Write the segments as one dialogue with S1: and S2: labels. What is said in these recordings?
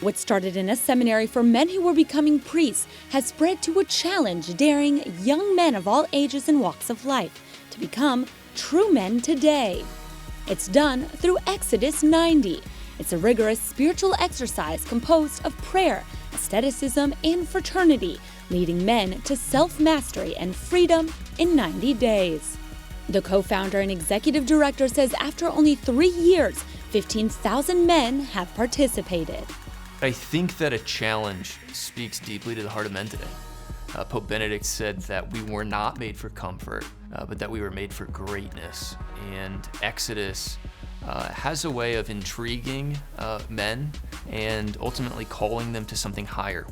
S1: What started in a seminary for men who were becoming priests has spread to a challenge daring young men of all ages and walks of life to become true men today. It's done through Exodus 90. It's a rigorous spiritual exercise composed of prayer, asceticism, and fraternity, leading men to self-mastery and freedom in 90 days. The co-founder and executive director says after only 3 years, 15,000 men have participated.
S2: I think that a challenge speaks deeply to the heart of men today. Pope Benedict said that we were not made for comfort, but that we were made for greatness. And Exodus has a way of intriguing men and ultimately calling them to something higher.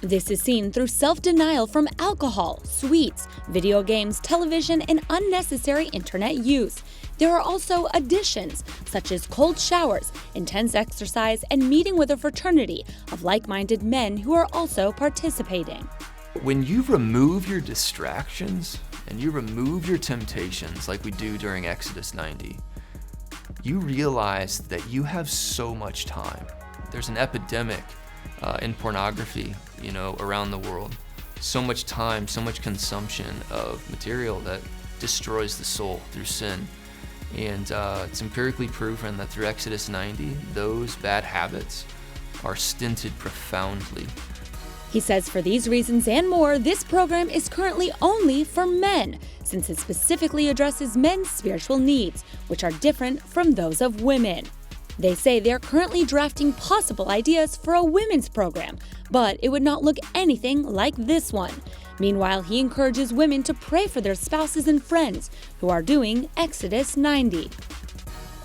S1: This is seen through self-denial from alcohol, sweets, video games, television, and unnecessary internet use. There are also additions, such as cold showers, intense exercise, and meeting with a fraternity of like-minded men who are also participating.
S2: When you remove your distractions and you remove your temptations like we do during Exodus 90, you realize that you have so much time. There's an epidemic in pornography, around the world. So much time, so much consumption of material that destroys the soul through sin. And it's empirically proven that through Exodus 90, those bad habits are stinted profoundly.
S1: He says for these reasons and more, this program is currently only for men, since it specifically addresses men's spiritual needs, which are different from those of women. They say they're currently drafting possible ideas for a women's program, but it would not look anything like this one. Meanwhile, he encourages women to pray for their spouses and friends who are doing Exodus 90.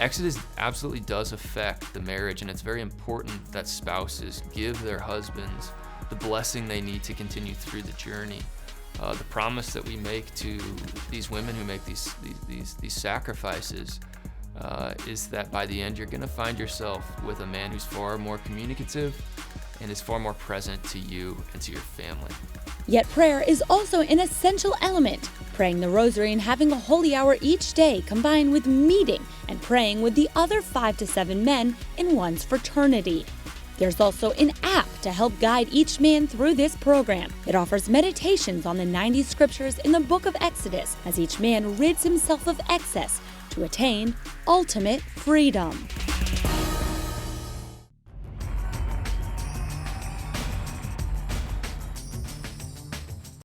S2: Exodus absolutely does affect the marriage, and it's very important that spouses give their husbands the blessing they need to continue through the journey. The promise that we make to these women who make these sacrifices is that by the end you're going to find yourself with a man who's far more communicative and is far more present to you and to your family.
S1: Yet prayer is also an essential element. Praying the rosary and having a holy hour each day combined with meeting and praying with the other 5 to 7 men in one's fraternity. There's also an app to help guide each man through this program. It offers meditations on the 90 scriptures in the book of Exodus as each man rids himself of excess to attain ultimate freedom.